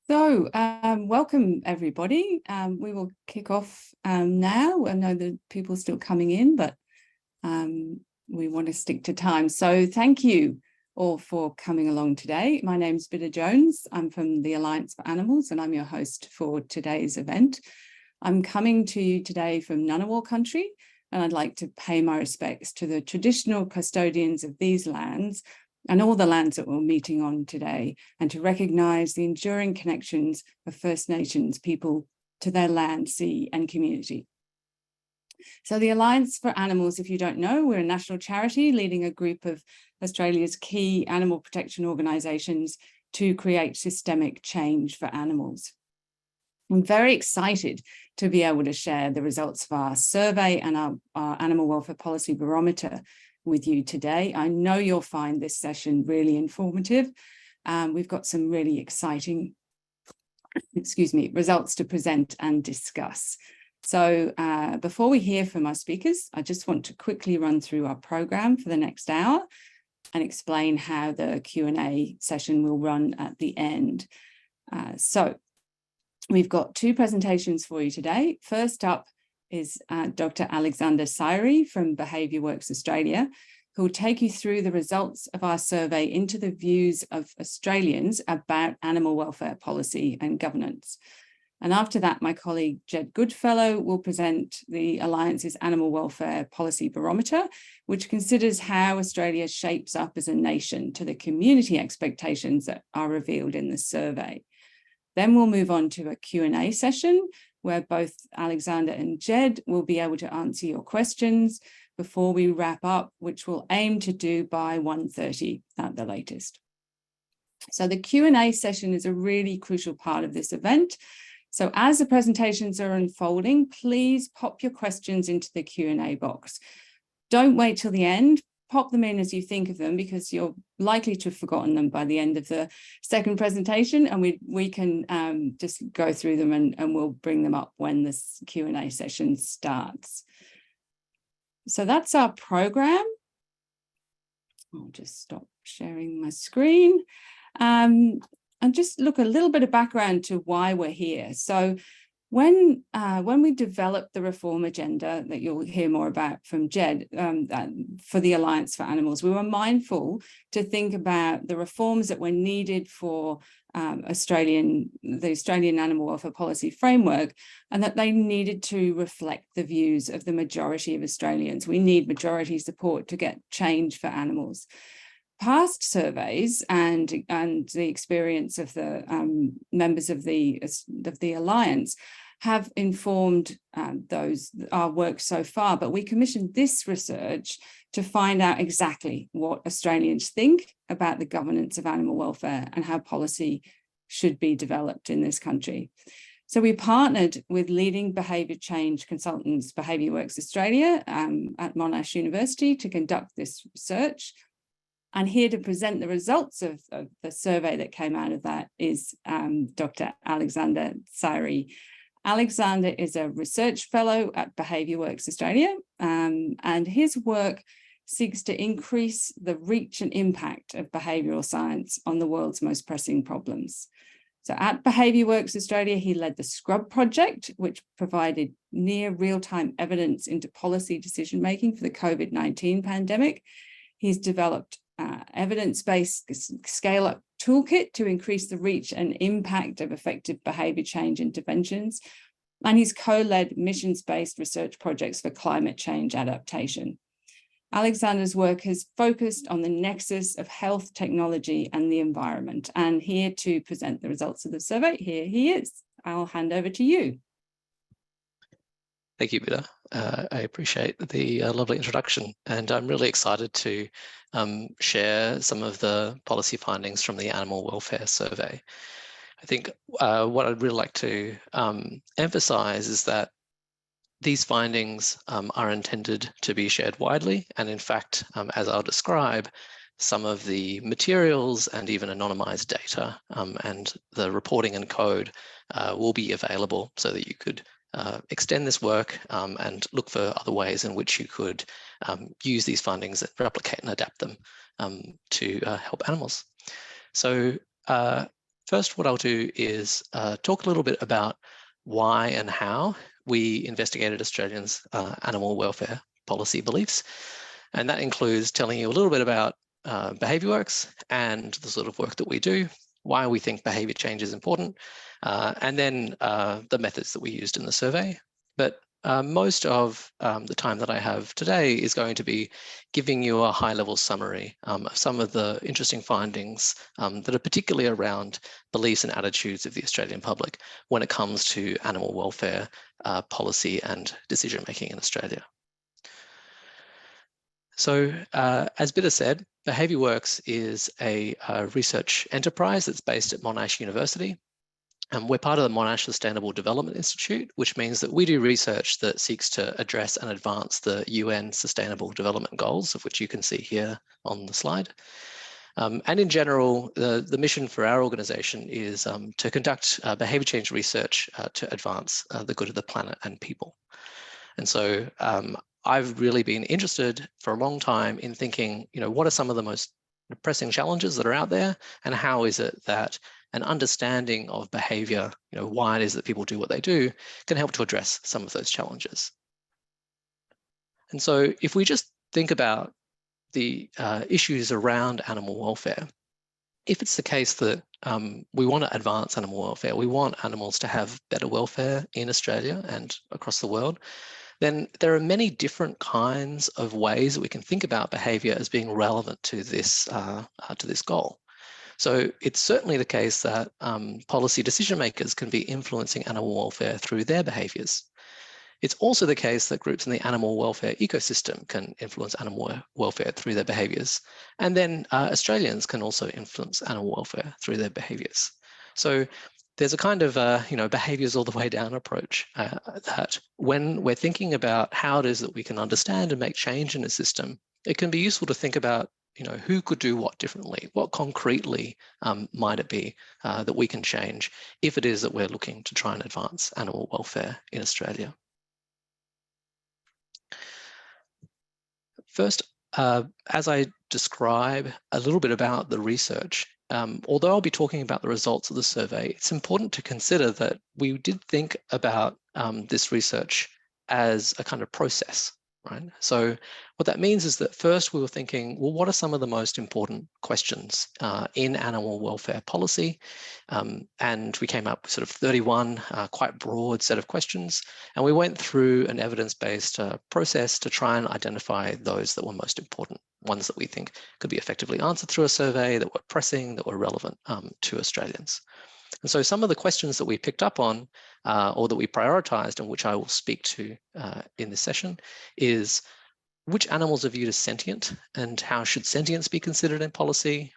Welcome everybody. We will kick off now. I know that people are still coming in, but we want to stick to time. So thank you all for coming along today. My name's Bidda Jones. I'm from the Alliance for Animals and I'm your host for today's event. I'm coming to you today from Ngunnawal country, and I'd like to pay my respects to the traditional custodians of these lands and all the lands that we're meeting on today, and to recognise the enduring connections of First Nations people to their land, sea and community. So the Alliance for Animals, if you don't know, we're a national charity leading a group of Australia's key animal protection organisations to create systemic change for animals. I'm very excited to be able to share the results of our survey and our animal welfare policy barometer with you today. I know you'll find this session really informative. We've got some really exciting, results to present and discuss. So before we hear from our speakers, I just want to quickly run through our program for the next hour and explain how the Q&A session will run at the end. So we've got two presentations for you today. First up is Dr. Alexander Saeri from BehaviourWorks Australia, who will take you through the results of our survey into the views of Australians about animal welfare policy and governance. And after that, my colleague Jed Goodfellow will present the Alliance's Animal Welfare Policy Barometer, which considers how Australia shapes up as a nation to the community expectations that are revealed in the survey. Then we'll move on to a Q&A session where both Alexander and Jed will be able to answer your questions before we wrap up, which we'll aim to do by 1:30 at the latest. So the Q&A session is a really crucial part of this event. So as the presentations are unfolding, please pop your questions into the Q&A box. Don't wait till the end. Pop them in as you think of them, because you're likely to have forgotten them by the end of the second presentation, and we can just go through them and we'll bring them up when this Q&A session starts. So that's our program. I'll just stop sharing my screen and just look a little bit of background to why we're here. So when we developed the reform agenda that you'll hear more about from Jed for the Alliance for Animals, we were mindful to think about the reforms that were needed for the Australian Animal Welfare Policy Framework, and that they needed to reflect the views of the majority of Australians. We need majority support to get change for animals. Past surveys and the experience of the members of the Alliance have informed our work so far, but we commissioned this research to find out exactly what Australians think about the governance of animal welfare and how policy should be developed in this country. So we partnered with leading behaviour change consultants, BehaviourWorks Australia at Monash University, to conduct this research. And here to present the results of the survey that came out of that is Dr. Alexander Saeri. Alexander is a research fellow at BehaviourWorks Australia, and his work seeks to increase the reach and impact of behavioural science on the world's most pressing problems. So at BehaviourWorks Australia, he led the Scrub project, which provided near real-time evidence into policy decision-making for the COVID-19 pandemic. He's developed evidence-based scale-up toolkit to increase the reach and impact of effective behaviour change interventions. And he's co-led missions-based research projects for climate change adaptation. Alexander's work has focused on the nexus of health, technology, and the environment. And here to present the results of the survey, here he is. I'll hand over to you. Thank you, Bidda. I appreciate the lovely introduction, and I'm really excited to share some of the policy findings from the Animal Welfare Survey. I think what I'd really like to emphasise is that these findings are intended to be shared widely, and in fact, as I'll describe, some of the materials and even anonymised data and the reporting and code will be available so that you could extend this work and look for other ways in which you could use these findings and replicate and adapt them to help animals. So First, what I'll do is talk a little bit about why and how we investigated Australians' animal welfare policy beliefs. And that includes telling you a little bit about BehaviourWorks and the sort of work that we do, why we think behaviour change is important, and then the methods that we used in the survey. But most of the time that I have today is going to be giving you a high-level summary of some of the interesting findings that are particularly around beliefs and attitudes of the Australian public when it comes to animal welfare policy and decision-making in Australia. So as Bidda said, BehaviourWorks is a research enterprise that's based at Monash University. And we're part of the Monash Sustainable Development Institute, which means that we do research that seeks to address and advance the UN Sustainable Development Goals, of which you can see here on the slide. And in general, the mission for our organisation is to conduct behaviour change research to advance the good of the planet and people. And so I've really been interested for a long time in thinking, what are some of the most pressing challenges that are out there, and how is it that an understanding of behaviour, why it is that people do what they do, can help to address some of those challenges. And so if we just think about the issues around animal welfare, if it's the case that we want to advance animal welfare, we want animals to have better welfare in Australia and across the world, then there are many different kinds of ways that we can think about behaviour as being relevant to this goal. So it's certainly the case that policy decision makers can be influencing animal welfare through their behaviours. It's also the case that groups in the animal welfare ecosystem can influence animal welfare through their behaviours. And then Australians can also influence animal welfare through their behaviours. So there's a kind of behaviours all the way down approach that when we're thinking about how it is that we can understand and make change in a system, it can be useful to think about who could do what differently, what concretely might it be that we can change if it is that we're looking to try and advance animal welfare in Australia. First, as I describe a little bit about the research, although I'll be talking about the results of the survey, it's important to consider that we did think about this research as a kind of process, right? So what that means is that first we were thinking, well, what are some of the most important questions in animal welfare policy? And we came up with sort of 31 quite broad set of questions, and we went through an evidence-based process to try and identify those that were most important, ones that we think could be effectively answered through a survey, that were pressing, that were relevant to Australians. And so some of the questions that we picked up on or that we prioritised, and which I will speak to in this session, is which animals are viewed as sentient and how should sentience be considered in policy?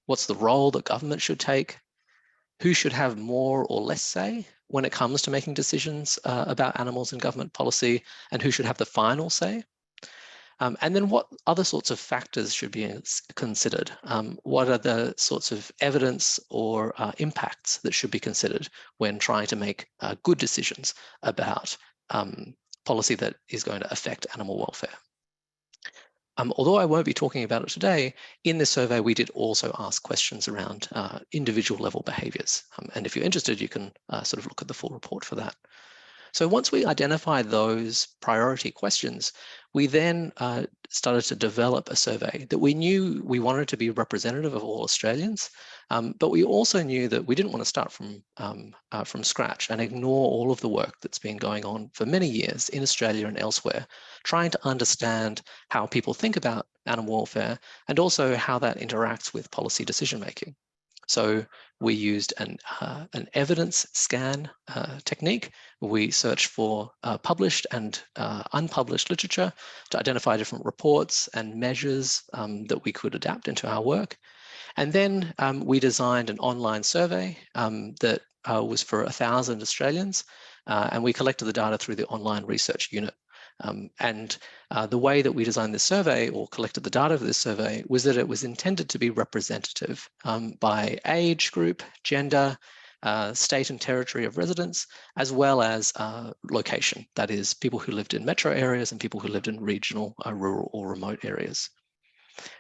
What's the role that government should take? Who should have more or less say when it comes to making decisions about animals in government policy, and who should have the final say? And then what other sorts of factors should be considered? What are the sorts of evidence or impacts that should be considered when trying to make good decisions about policy that is going to affect animal welfare? Although I won't be talking about it today, in this survey we did also ask questions around individual level behaviours. And if you're interested, you can sort of look at the full report for that. So once we identified those priority questions, we then started to develop a survey that we knew we wanted to be representative of all Australians, but we also knew that we didn't want to start from scratch and ignore all of the work that's been going on for many years in Australia and elsewhere, trying to understand how people think about animal welfare and also how that interacts with policy decision making. So we used an evidence scan technique. We searched for published and unpublished literature to identify different reports and measures that we could adapt into our work. And then we designed an online survey that was for 1,000 Australians, and we collected the data through the online research unit. And the way that we designed this survey or collected the data for this survey was that it was intended to be representative by age group, gender, state and territory of residence, as well as location. That is, people who lived in metro areas and people who lived in regional, rural or remote areas.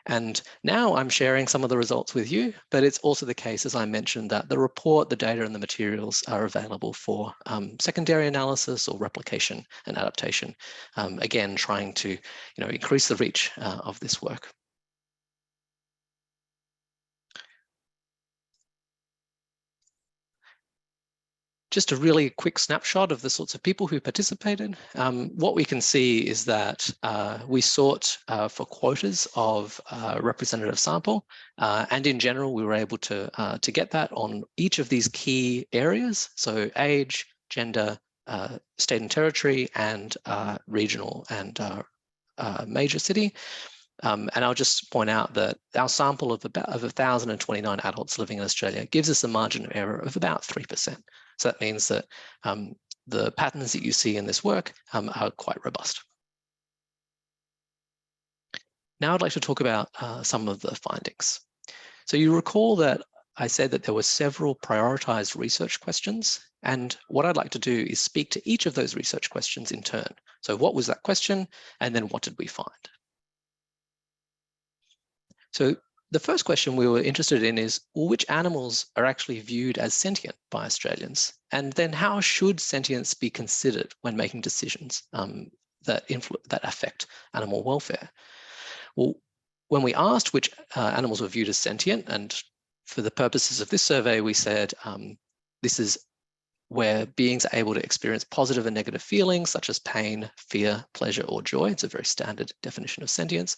And now I'm sharing some of the results with you, but it's also the case, as I mentioned, that the report, the data and the materials are available for secondary analysis or replication and adaptation, again, trying to increase the reach of this work. Just a really quick snapshot of the sorts of people who participated. What we can see is that we sought for quotas of representative sample, and in general, we were able to get that on each of these key areas. So age, gender, state and territory, and regional and major city. And I'll just point out that our sample of 1,029 adults living in Australia gives us a margin of error of about 3%. So that means that the patterns that you see in this work are quite robust. Now I'd like to talk about some of the findings. So you recall that I said that there were several prioritized research questions, and what I'd like to do is speak to each of those research questions in turn. So what was that question, and then what did we find? So the first question we were interested in is, well, which animals are actually viewed as sentient by Australians? And then how should sentience be considered when making decisions that affect animal welfare? Well, when we asked which animals were viewed as sentient, and for the purposes of this survey, we said this is where beings are able to experience positive and negative feelings such as pain, fear, pleasure, or joy. It's a very standard definition of sentience.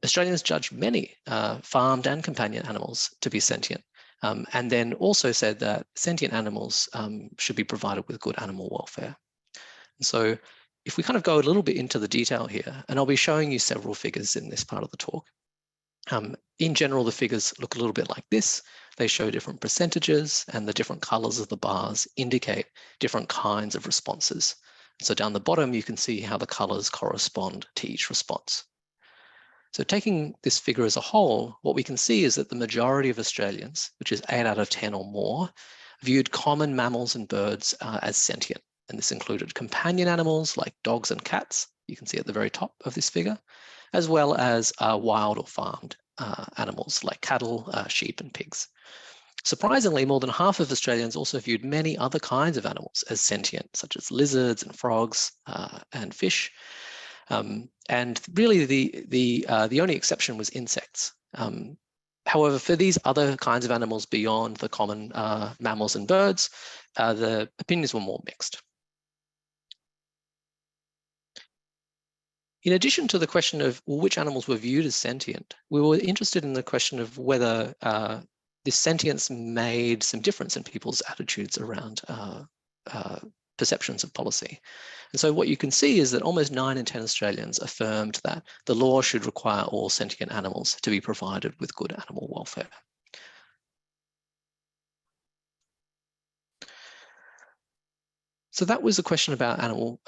Australians judged many farmed and companion animals to be sentient, and then also said that sentient animals should be provided with good animal welfare. And so if we kind of go a little bit into the detail here, and I'll be showing you several figures in this part of the talk. In general, the figures look a little bit like this. They show different percentages, and the different colors of the bars indicate different kinds of responses. So down the bottom, you can see how the colors correspond to each response. So taking this figure as a whole, what we can see is that the majority of Australians, which is 8 out of 10 or more, viewed common mammals and birds as sentient. And this included companion animals like dogs and cats, you can see at the very top of this figure, as well as wild or farmed animals like cattle, sheep and pigs. Surprisingly, more than half of Australians also viewed many other kinds of animals as sentient, such as lizards and frogs and fish. And really the only exception was insects. However, for these other kinds of animals beyond the common mammals and birds, the opinions were more mixed. In addition to the question of which animals were viewed as sentient, we were interested in the question of whether this sentience made some difference in people's attitudes around perceptions of policy. And so what you can see is that almost 9 in 10 Australians affirmed that the law should require all sentient animals to be provided with good animal welfare. So that was a question about animal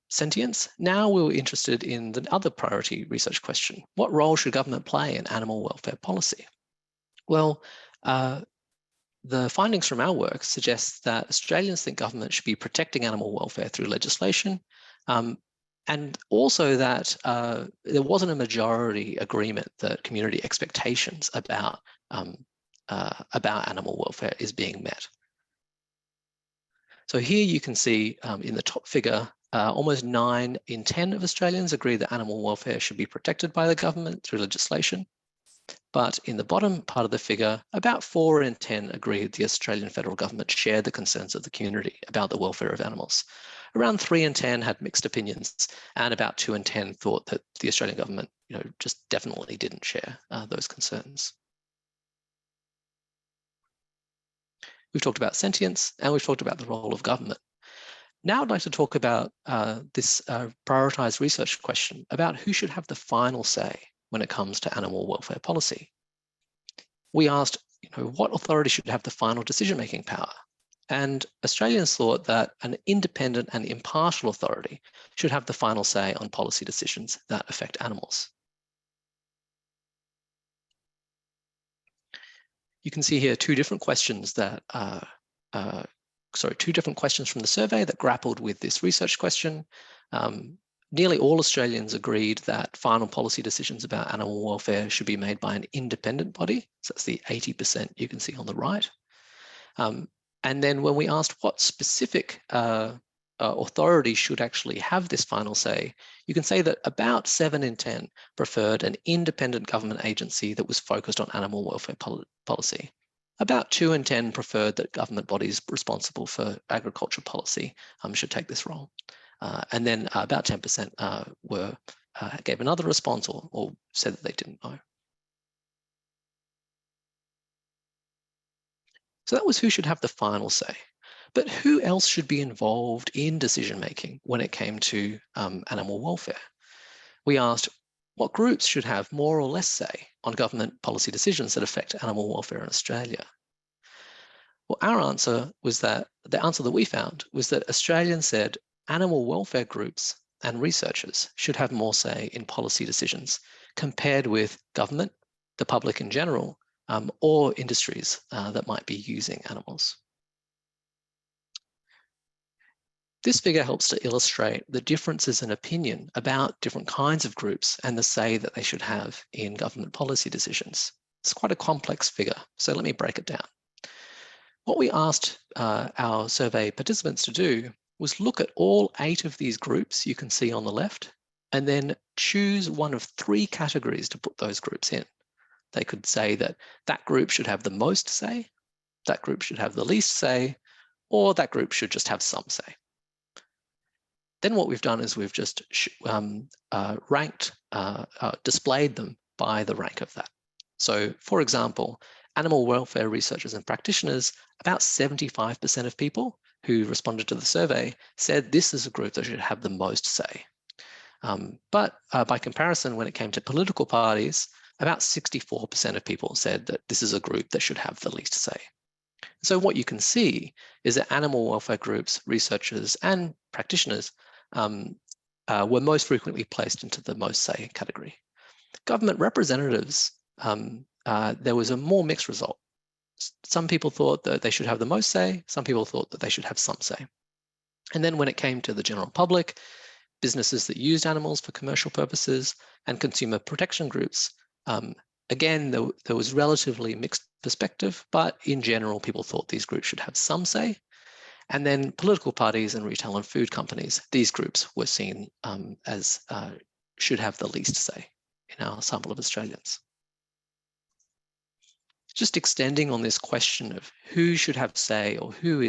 sentience. Now we were interested in the other priority research question. What role should government play in animal welfare policy? Well, the findings from our work suggest that Australians think government should be protecting animal welfare through legislation, and also that there wasn't a majority agreement that community expectations about animal welfare is being met. So here you can see in the top figure, almost 9 in 10 of Australians agree that animal welfare should be protected by the government through legislation. But in the bottom part of the figure, about 4 in 10 agreed the Australian federal government shared the concerns of the community about the welfare of animals. Around 3 in 10 had mixed opinions, and about 2 in 10 thought that the Australian government, just definitely didn't share those concerns. We've talked about sentience, and we've talked about the role of government. Now I'd like to talk about this prioritised research question about who should have the final say when it comes to animal welfare policy. We asked, what authority should have the final decision-making power? And Australians thought that an independent and impartial authority should have the final say on policy decisions that affect animals. You can see here two different questions that two different questions from the survey that grappled with this research question. Nearly all Australians agreed that final policy decisions about animal welfare should be made by an independent body. So that's the 80% you can see on the right. And then when we asked what specific authority should actually have this final say, you can say that about 7 in 10 preferred an independent government agency that was focused on animal welfare policy. About 2 in 10 preferred that government bodies responsible for agriculture policy should take this role. And then about 10% gave another response or said that they didn't know. So that was who should have the final say. But who else should be involved in decision-making when it came to animal welfare? We asked what groups should have more or less say on government policy decisions that affect animal welfare in Australia. Well, our answer was that the answer that we found was that Australians said animal welfare groups and researchers should have more say in policy decisions compared with government, the public in general, or industries that might be using animals. This figure helps to illustrate the differences in opinion about different kinds of groups and the say that they should have in government policy decisions. It's quite a complex figure, so let me break it down. What we asked our survey participants to do was look at all 8 of these groups you can see on the left, and then choose one of 3 categories to put those groups in. They could say that that group should have the most say, that group should have the least say, or that group should just have some say. Then what we've done is we've just displayed them by the rank of that. So for example, animal welfare researchers and practitioners, about 75% of people who responded to the survey said this is a group that should have the most say. But by comparison, when it came to political parties, about 64% of people said that this is a group that should have the least say. So what you can see is that animal welfare groups, researchers, and practitioners were most frequently placed into the most say category. Government representatives, there was a more mixed result. Some people thought that they should have the most say, some people thought that they should have some say. And then when it came to the general public, businesses that used animals for commercial purposes, and consumer protection groups, again, there was relatively mixed perspective, but in general, people thought these groups should have some say. And then political parties and retail and food companies, these groups were seen as should have the least say in our sample of Australians. Just extending on this question of who should have say or who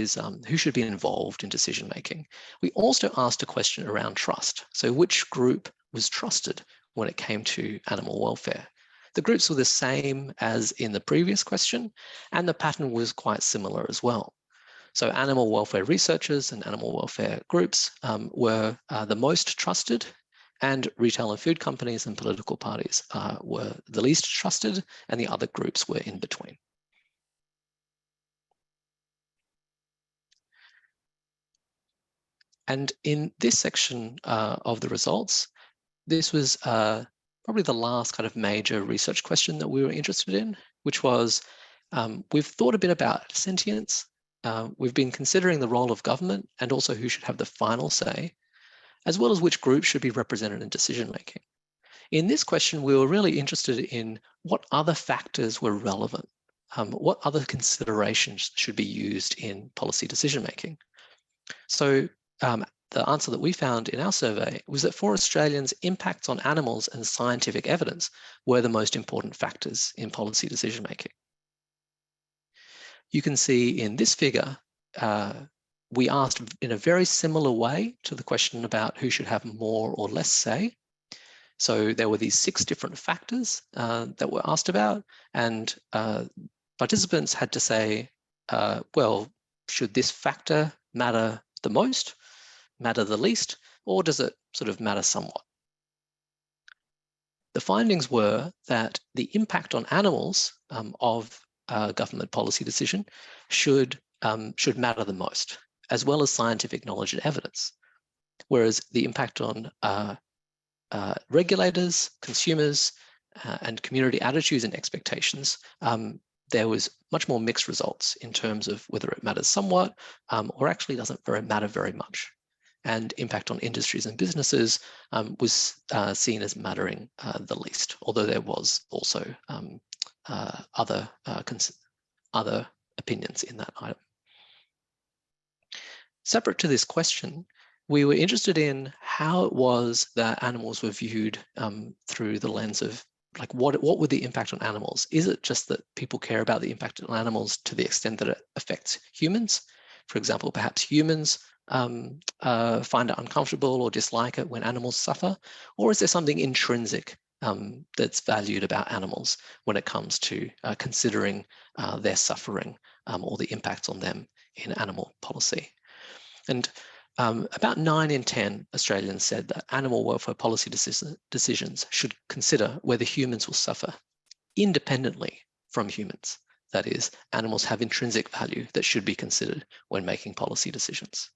should be involved in decision making, we also asked a question around trust. So which group was trusted when it came to animal welfare? The groups were the same as in the previous question, and the pattern was quite similar as well. So animal welfare researchers and animal welfare groups were the most trusted, and retail and food companies and political parties were the least trusted, and the other groups were in between. And in this section of the results, this was probably the last kind of major research question that we were interested in, which was, we've thought a bit about sentience. We've been considering the role of government and also who should have the final say, as well as which groups should be represented in decision-making. In this question, we were really interested in what other factors were relevant, what other considerations should be used in policy decision-making. So the answer that we found in our survey was that for Australians, impacts on animals and scientific evidence were the most important factors in policy decision-making. You can see in this figure, we asked in a very similar way to the question about who should have more or less say. So there were these 6 different factors that were asked about, and participants had to say, well, should this factor matter the most, matter the least, or does it sort of matter somewhat? The findings were that the impact on animals of a government policy decision should matter the most, as well as scientific knowledge and evidence. Whereas the impact on regulators, consumers, and community attitudes and expectations, there was much more mixed results in terms of whether it matters somewhat or actually doesn't matter very much. and impact on industries and businesses was seen as mattering the least, although there was also other opinions in that item. Separate to this question, we were interested in how it was that animals were viewed through the lens of like what would the impact on animals? Is it just that people care about the impact on animals to the extent that it affects humans? For example, perhaps humans find it uncomfortable or dislike it when animals suffer, or is there something intrinsic that's valued about animals when it comes to considering their suffering or the impacts on them in animal policy? And about 9 in 10 Australians said that animal welfare policy decisions should consider whether humans will suffer independently from humans. That is, animals have intrinsic value that should be considered when making policy decisions.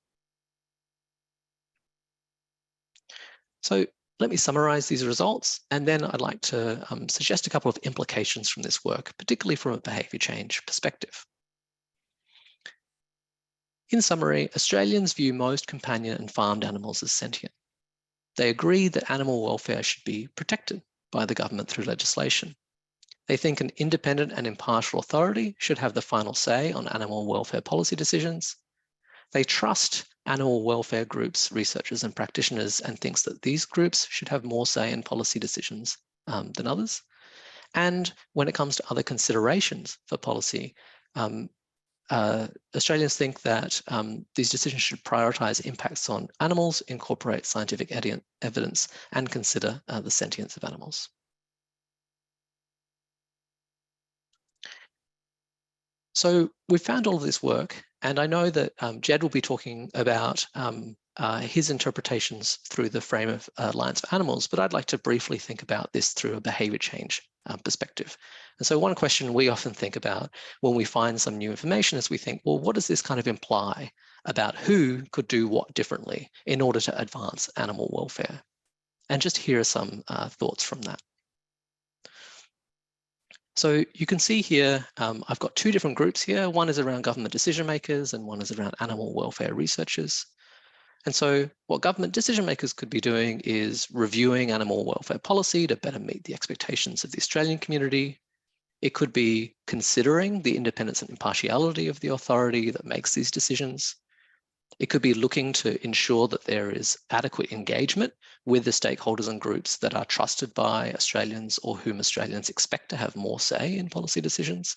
So let me summarize these results, and then I'd like to suggest a couple of implications from this work, particularly from a behaviour change perspective. In summary, Australians view most companion and farmed animals as sentient. They agree that animal welfare should be protected by the government through legislation. They think an independent and impartial authority should have the final say on animal welfare policy decisions. They trust animal welfare groups, researchers and practitioners, and thinks that these groups should have more say in policy decisions than others. And when it comes to other considerations for policy, Australians think that these decisions should prioritise impacts on animals, incorporate scientific evidence, and consider the sentience of animals. So we found all of this work, and I know that Jed will be talking about his interpretations through the frame of Alliance for Animals, but I'd like to briefly think about this through a behaviour change perspective. And so one question we often think about when we find some new information is we think, well, what does this kind of imply about who could do what differently in order to advance animal welfare? And just here are some thoughts from that. So you can see here, I've got two different groups here. One is around government decision makers and one is around animal welfare researchers. And so what government decision makers could be doing is reviewing animal welfare policy to better meet the expectations of the Australian community. It could be considering the independence and impartiality of the authority that makes these decisions. It could be looking to ensure that there is adequate engagement with the stakeholders and groups that are trusted by Australians or whom Australians expect to have more say in policy decisions.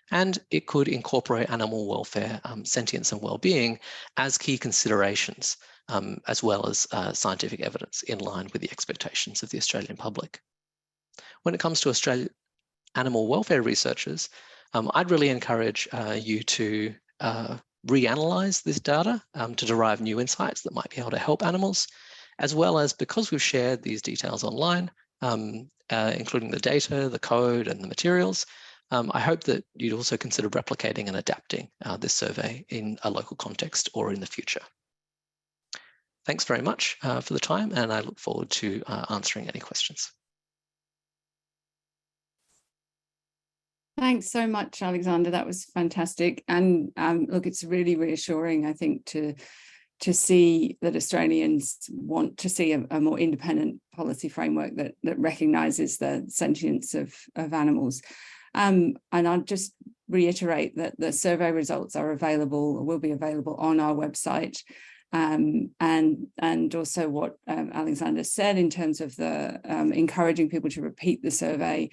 And it could incorporate animal welfare, sentience and well-being as key considerations, as well as scientific evidence in line with the expectations of the Australian public. When it comes to animal welfare researchers, I'd really encourage you to reanalyze this data to derive new insights that might be able to help animals, as well as, because we've shared these details online, including the data, the code, and the materials, I hope that you'd also consider replicating and adapting this survey in a local context or in the future. Thanks very much for the time, and I look forward to answering any questions. Thanks so much, Alexander. That was fantastic. And look, it's really reassuring, I think, to see that Australians want to see a more independent policy framework that recognises the sentience of animals. And I'll just reiterate that the survey results are available, or will be available on our website. And also what Alexander said in terms of the encouraging people to repeat the survey,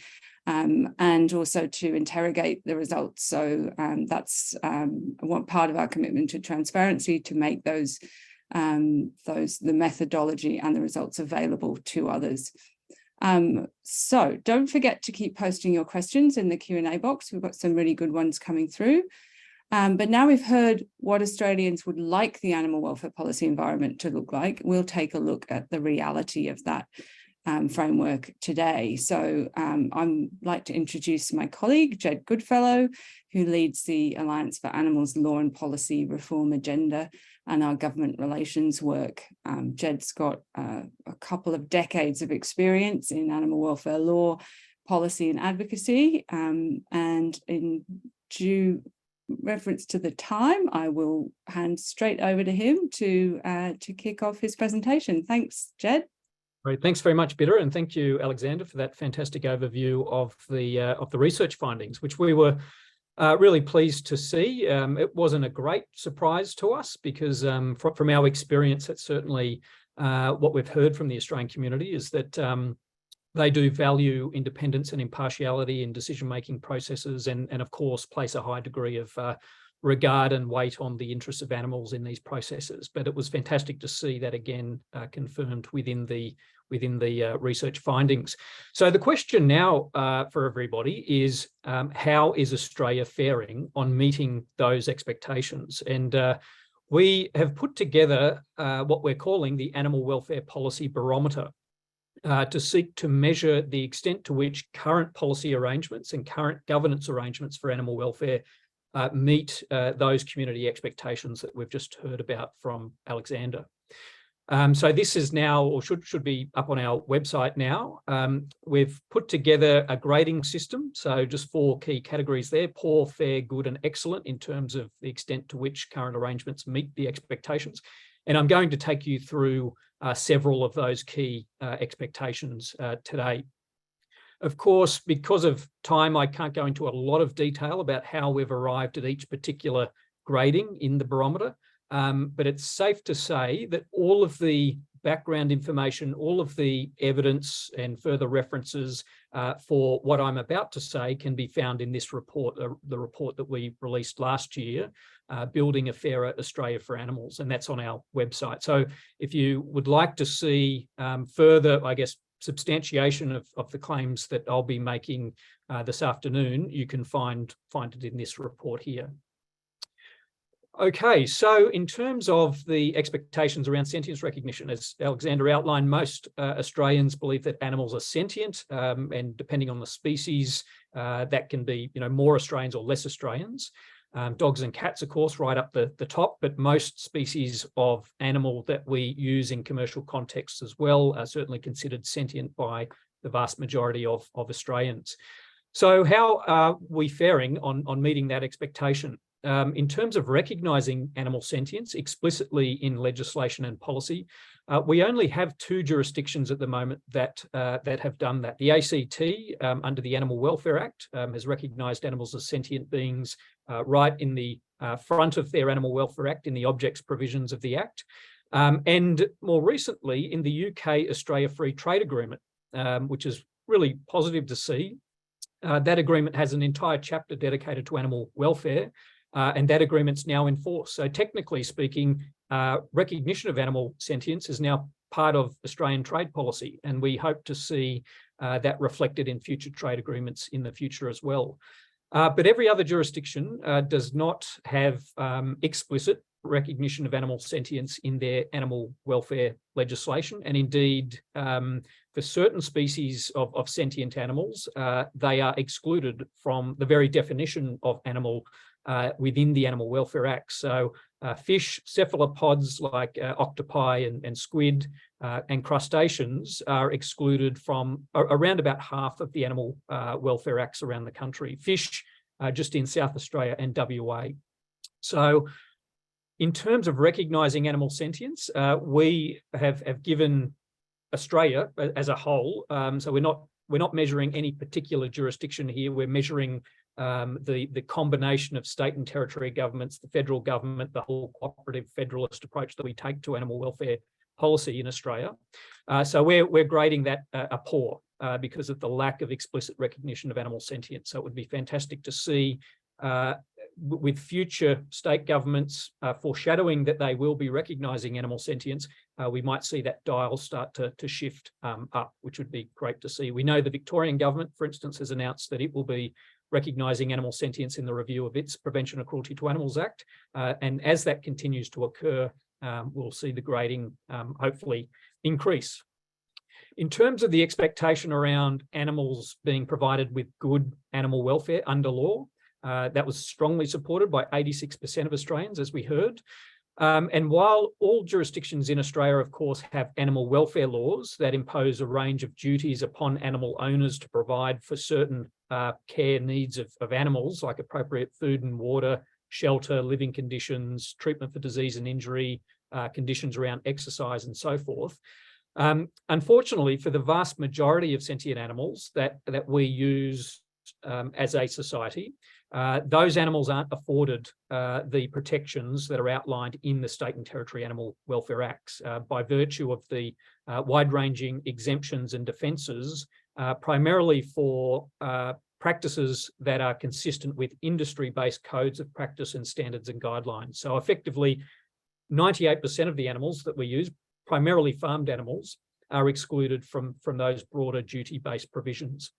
and also to interrogate the results. So that's one part of our commitment to transparency, to make the methodology and the results available to others. So don't forget to keep posting your questions in the Q&A box. We've got some really good ones coming through. But now we've heard what Australians would like the animal welfare policy environment to look like, we'll take a look at the reality of that framework today. So I'd like to introduce my colleague, Jed Goodfellow, who leads the Alliance for Animals Law and Policy Reform Agenda and our government relations work. Jed's got a couple of decades of experience in animal welfare law, policy and advocacy, and in reference to the time, I will hand straight over to him to kick off his presentation. Thanks, Jed. Great, thanks very much, Bidda, and thank you, Alexander, for that fantastic overview of the research findings, which we were really pleased to see. It wasn't a great surprise to us because from our experience, it's certainly what we've heard from the Australian community is that they do value independence and impartiality in decision-making processes and of course, place a high degree of regard and weight on the interests of animals in these processes. But it was fantastic to see that again confirmed within the research findings. So the question now for everybody is how is Australia faring on meeting those expectations? And we have put together what we're calling the Animal Welfare Policy Barometer to seek to measure the extent to which current policy arrangements and current governance arrangements for animal welfare meet those community expectations that we've just heard about from Alexander. So this is now, or should be up on our website now. We've put together a grading system. So just 4 key categories there: poor, fair, good, and excellent in terms of the extent to which current arrangements meet the expectations. And I'm going to take you through several of those key expectations today. Of course, because of time, I can't go into a lot of detail about how we've arrived at each particular grading in the barometer. But it's safe to say that all of the background information, all of the evidence and further references for what I'm about to say can be found in this report, the report that we released last year, Building a Fairer Australia for Animals, and that's on our website. So if you would like to see further, I guess, substantiation of the claims that I'll be making this afternoon, you can find it in this report here. Okay, so in terms of the expectations around sentience recognition, as Alexander outlined, most Australians believe that animals are sentient, and depending on the species, that can be, more Australians or less Australians. Dogs and cats, of course, right up the top, but most species of animal that we use in commercial contexts as well are certainly considered sentient by the vast majority of Australians. So how are we faring on meeting that expectation? In terms of recognising animal sentience explicitly in legislation and policy, we only have 2 jurisdictions at the moment that have done that. The ACT, under the Animal Welfare Act, has recognised animals as sentient beings right in the front of their Animal Welfare Act, in the objects provisions of the Act. And more recently, in the UK Australia Free Trade Agreement, which is really positive to see. That agreement has an entire chapter dedicated to animal welfare. And that agreement's now in force. So technically speaking, recognition of animal sentience is now part of Australian trade policy, and we hope to see that reflected in future trade agreements in the future as well. But every other jurisdiction does not have explicit recognition of animal sentience in their animal welfare legislation. And indeed, for certain species of sentient animals, they are excluded from the very definition of animal within the Animal Welfare Act. So fish, cephalopods like octopi and squid and crustaceans are excluded from around about half of the Animal Welfare Acts around the country. Fish just in South Australia and WA. So in terms of recognising animal sentience, we have given Australia as a whole, so we're not measuring any particular jurisdiction here, we're measuring the combination of state and territory governments, the federal government, the whole cooperative federalist approach that we take to animal welfare policy in Australia. So we're grading that a poor because of the lack of explicit recognition of animal sentience. So it would be fantastic to see with future state governments foreshadowing that they will be recognising animal sentience, we might see that dial start to shift up, which would be great to see. We know the Victorian government, for instance, has announced that it will be recognising animal sentience in the review of its Prevention of Cruelty to Animals Act. And as that continues to occur, we'll see the grading hopefully increase. In terms of the expectation around animals being provided with good animal welfare under law, that was strongly supported by 86% of Australians, as we heard. And while all jurisdictions in Australia, of course, have animal welfare laws that impose a range of duties upon animal owners to provide for certain care needs of animals, like appropriate food and water, shelter, living conditions, treatment for disease and injury, conditions around exercise and so forth. Unfortunately, for the vast majority of sentient animals that we use as a society, those animals aren't afforded the protections that are outlined in the State and Territory Animal Welfare Acts by virtue of the wide-ranging exemptions and defences, primarily for practices that are consistent with industry-based codes of practice and standards and guidelines. So effectively, 98% of the animals that we use, primarily farmed animals, are excluded from those broader duty-based provisions.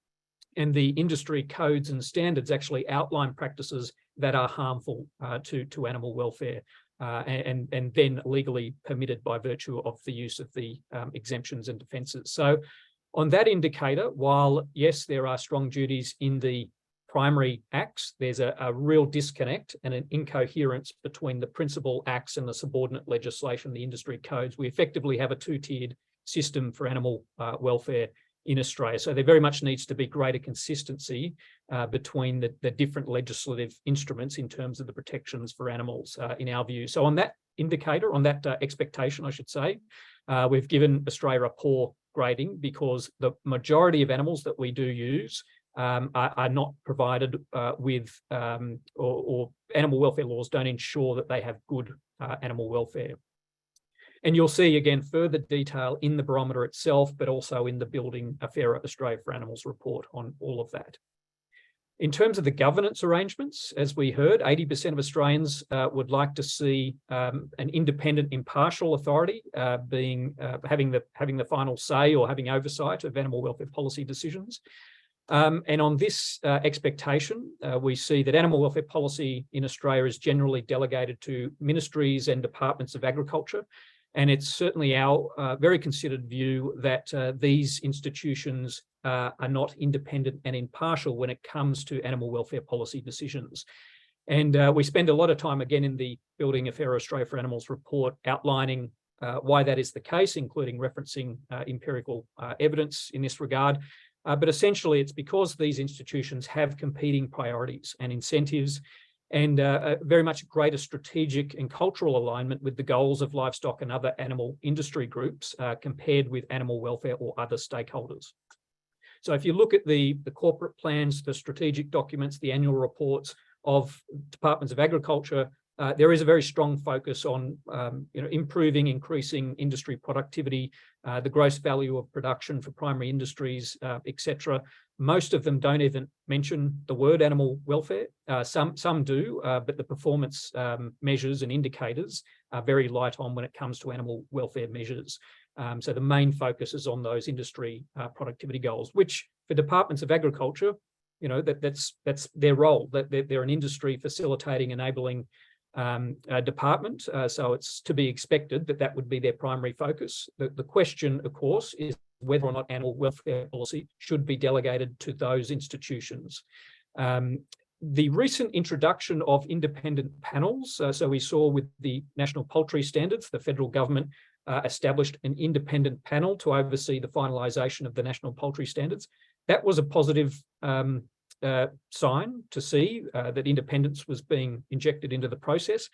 And the industry codes and standards actually outline practices that are harmful to animal welfare and then legally permitted by virtue of the use of the exemptions and defences. So on that indicator, while yes, there are strong duties in the primary acts, there's a real disconnect and an incoherence between the principal acts and the subordinate legislation, the industry codes. We effectively have a two-tiered system for animal welfare in Australia. So there very much needs to be greater consistency between the different legislative instruments in terms of the protections for animals, in our view. So on that indicator, on that expectation, I should say, we've given Australia a poor grading because the majority of animals that we do use are not provided with, or animal welfare laws don't ensure that they have good animal welfare. And you'll see, again, further detail in the barometer itself, but also in the Building a Fairer Australia for Animals report on all of that. In terms of the governance arrangements, as we heard, 80% of Australians would like to see an independent, impartial authority having the final say or having oversight of animal welfare policy decisions. And on this expectation, we see that animal welfare policy in Australia is generally delegated to ministries and departments of agriculture. And it's certainly our very considered view that these institutions are not independent and impartial when it comes to animal welfare policy decisions. And we spend a lot of time, again, in the Building a Fairer Australia for Animals report outlining why that is the case, including referencing empirical evidence in this regard. But essentially, it's because these institutions have competing priorities and incentives and very much greater strategic and cultural alignment with the goals of livestock and other animal industry groups compared with animal welfare or other stakeholders. So if you look at the corporate plans, the strategic documents, the annual reports of departments of agriculture, there is a very strong focus on improving, increasing industry productivity, the gross value of production for primary industries, etc. Most of them don't even mention the word animal welfare. Some do, but the performance measures and indicators are very light on when it comes to animal welfare measures. So the main focus is on those industry productivity goals, which for departments of agriculture, that's their role. That they're an industry facilitating, enabling department. So it's to be expected that would be their primary focus. The question, of course, is whether or not animal welfare policy should be delegated to those institutions. The recent introduction of independent panels, so we saw with the National Poultry Standards, the federal government established an independent panel to oversee the finalisation of the National Poultry Standards. That was a positive sign to see that independence was being injected into the process.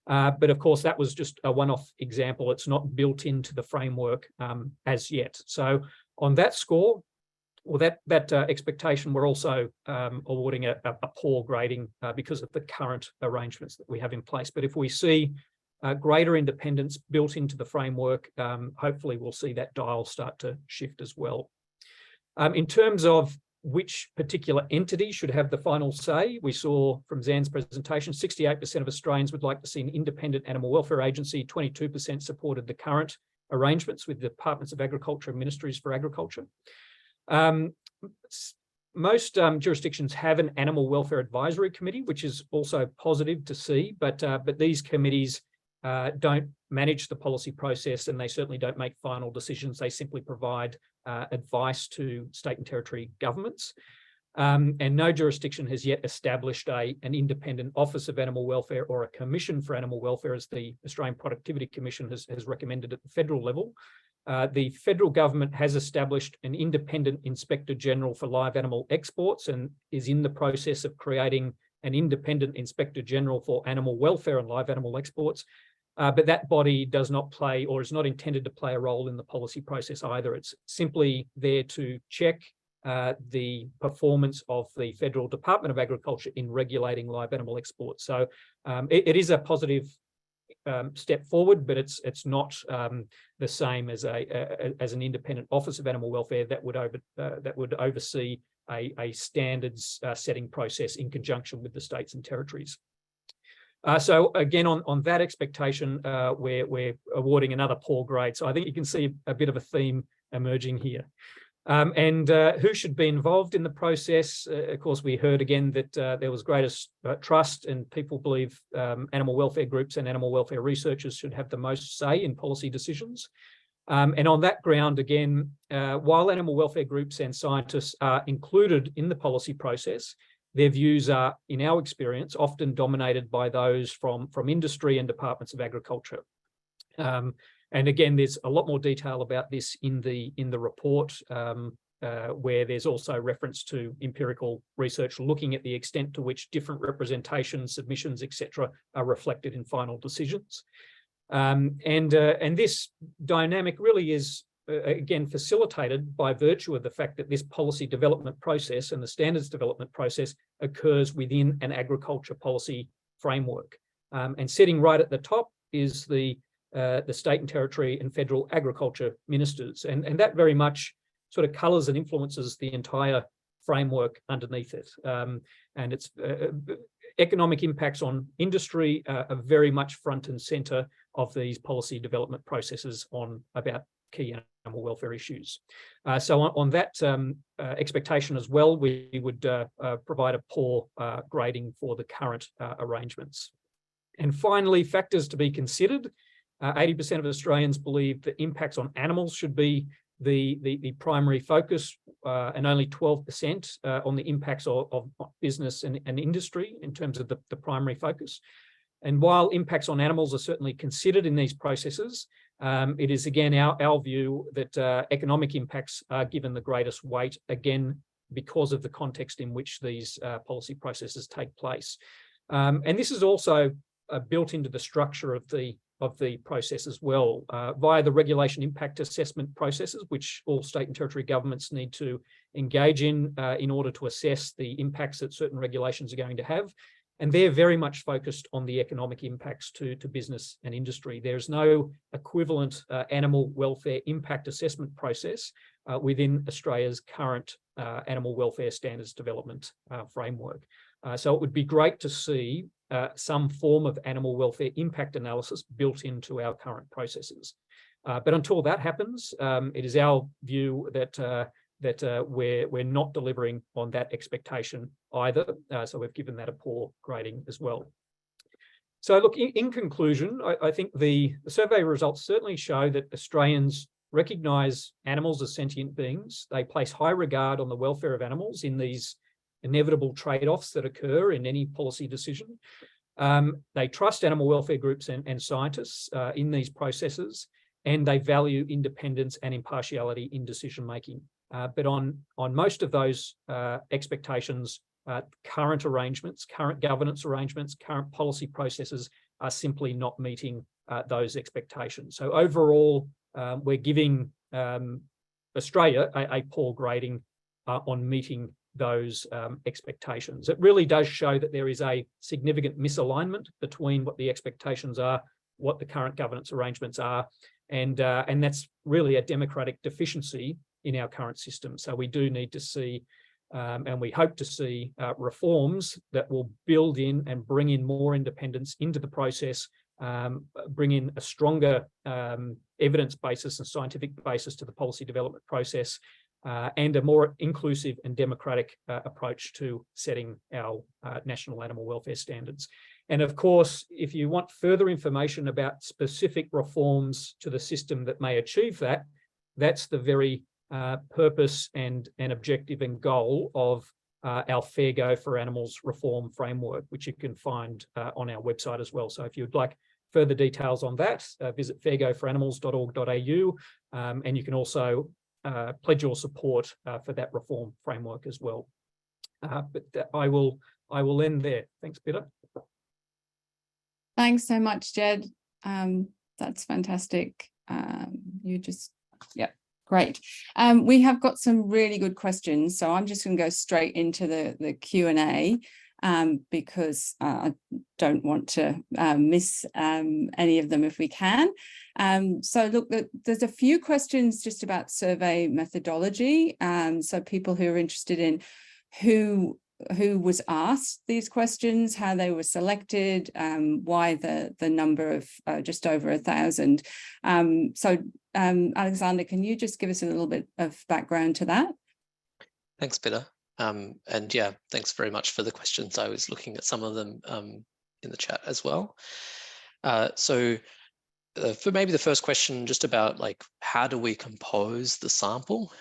But of course, that was just a one-off example. It's not built into the framework as yet. So on that score, or that expectation, we're also awarding a poor grading because of the current arrangements that we have in place. But if we see greater independence built into the framework, hopefully we'll see that dial start to shift as well. In terms of which particular entity should have the final say, we saw from Zan's presentation, 68% of Australians would like to see an independent animal welfare agency, 22% supported the current arrangements with the Departments of Agriculture and Ministries for Agriculture. Most jurisdictions have an animal welfare advisory committee, which is also positive to see, but these committees don't manage the policy process and they certainly don't make final decisions. They simply provide advice to state and territory governments. And no jurisdiction has yet established an independent Office of Animal Welfare or a Commission for Animal Welfare, as the Australian Productivity Commission has recommended at the federal level. The federal government has established an independent Inspector General for live animal exports and is in the process of creating an independent Inspector General for Animal Welfare and Live Animal Exports. But that body does not play, or is not intended to play, a role in the policy process either. It's simply there to check the performance of the Federal Department of Agriculture in regulating live animal exports. So it is a positive step forward, but it's not the same as an independent Office of Animal Welfare that would oversee a standards setting process in conjunction with the states and territories. So again, on that expectation, we're awarding another poor grade. So I think you can see a bit of a theme emerging here. And who should be involved in the process? Of course, we heard again that there was greatest trust, and people believe animal welfare groups and animal welfare researchers should have the most say in policy decisions. And on that ground, again, while animal welfare groups and scientists are included in the policy process, their views are, in our experience, often dominated by those from industry and departments of agriculture. And again, there's a lot more detail about this in the report, where there's also reference to empirical research looking at the extent to which different representations, submissions, etc., are reflected in final decisions. And this dynamic really is again facilitated by virtue of the fact that this policy development process and the standards development process occurs within an agriculture policy framework. And sitting right at the top is the state and territory and federal agriculture ministers, and that very much sort of colours and influences the entire framework underneath it. And it's economic impacts on industry are very much front and centre of these policy development processes about key animal welfare issues. So on that expectation as well, we would provide a poor grading for the current arrangements. And finally, factors to be considered. 80% of Australians believe that impacts on animals should be the primary focus, and only 12% on the impacts of business and industry in terms of the primary focus. And while impacts on animals are certainly considered in these processes, it is again our view that economic impacts are given the greatest weight, again, because of the context in which these policy processes take place. And this is also built into the structure of the process as well, via the regulation impact assessment processes, which all state and territory governments need to engage in order to assess the impacts that certain regulations are going to have. And they're very much focused on the economic impacts to business and industry. There's no equivalent animal welfare impact assessment process within Australia's current animal welfare standards development framework. So it would be great to see some form of animal welfare impact analysis built into our current processes. But until that happens, it is our view that we're not delivering on that expectation either. So we've given that a poor grading as well. So look, in conclusion, I think the survey results certainly show that Australians recognise animals as sentient beings. They place high regard on the welfare of animals in these inevitable trade-offs that occur in any policy decision. They trust animal welfare groups and scientists in these processes, and they value independence and impartiality in decision-making. But on most of those expectations, current arrangements, current governance arrangements, current policy processes are simply not meeting those expectations. So overall, we're giving Australia a poor grading on meeting those expectations. It really does show that there is a significant misalignment between what the expectations are, what the current governance arrangements are, and that's really a democratic deficiency in our current system. So we do need to see, and we hope to see, reforms that will build in and bring in more independence into the process, bring in a stronger evidence basis and scientific basis to the policy development process, and a more inclusive and democratic approach to setting our national animal welfare standards. And of course, if you want further information about specific reforms to the system that may achieve that, that's the very purpose and objective and goal of our Fair Go for Animals reform framework, which you can find on our website as well. So if you'd like further details on that, visit fairgoforanimals.org.au, and you can also pledge your support for that reform framework as well. But I will I will end there. Thanks, Bidda. Thanks so much, Jed. That's fantastic. Great. We have got some really good questions, so I'm just going to go straight into the Q&A because I don't want to miss any of them if we can. So look, there's a few questions just about survey methodology. So people who are interested in who was asked these questions, how they were selected, why the number of just over 1,000. Alexander, can you just give us a little bit of background to that? Thanks, Bidda. And yeah, thanks very much for the questions. I was looking at some of them in the chat as well. For maybe the first question, just about like, how do we compose the sample?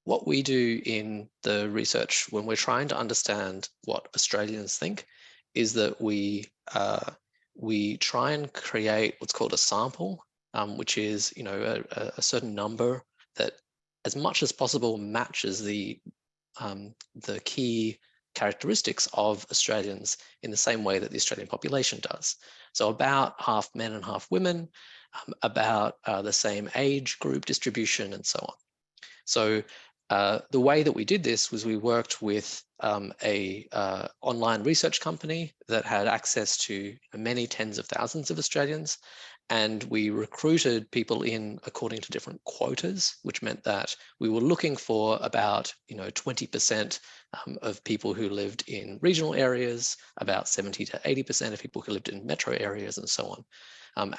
What we do in the research when we're trying to understand what Australians think is that we try and create what's called a sample, which is, you know, a certain number that as much as possible matches the key characteristics of Australians in the same way that the Australian population does. So about half men and half women, about the same age group distribution and so on. So the way that we did this was we worked with a online research company that had access to many tens of thousands of Australians, and we recruited people in according to different quotas, which meant that we were looking for about 20% of people who lived in regional areas, about 70 to 80% of people who lived in metro areas, and so on.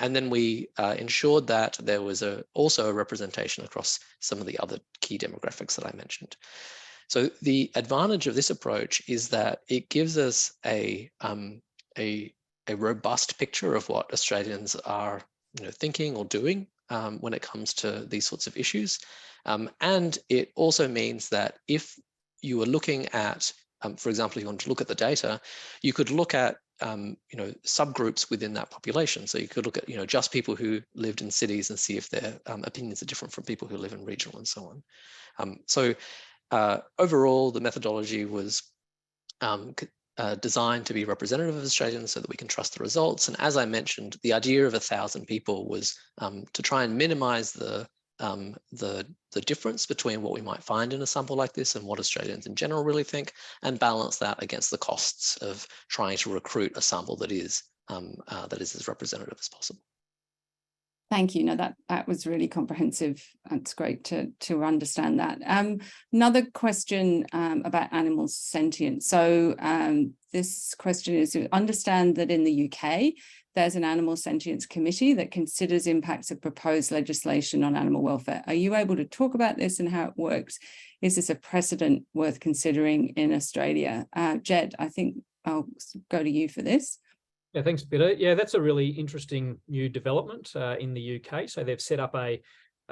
And then we ensured that there was also a representation across some of the other key demographics that I mentioned. So the advantage of this approach is that it gives us a robust picture of what Australians are thinking or doing when it comes to these sorts of issues. And it also means that if you are looking at, for example, you want to look at the data, you could look at subgroups within that population. So you could look at just people who lived in cities and see if their opinions are different from people who live in regional and so on. Overall, the methodology was designed to be representative of Australians so that we can trust the results. And as I mentioned, the idea of 1,000 people was to try and minimize the difference between what we might find in a sample like this and what Australians in general really think, and balance that against the costs of trying to recruit a sample that is as representative as possible. Thank you. No, that was really comprehensive. It's great to understand that. Another question about animal sentience. So this question is to understand that in the UK, there's an animal sentience committee that considers impacts of proposed legislation on animal welfare. Are you able to talk about this and how it works? Is this a precedent worth considering in Australia? Jed, I think I'll go to you for this. Yeah, thanks, Bidda. Yeah, that's a really interesting new development in the UK. So they've set up a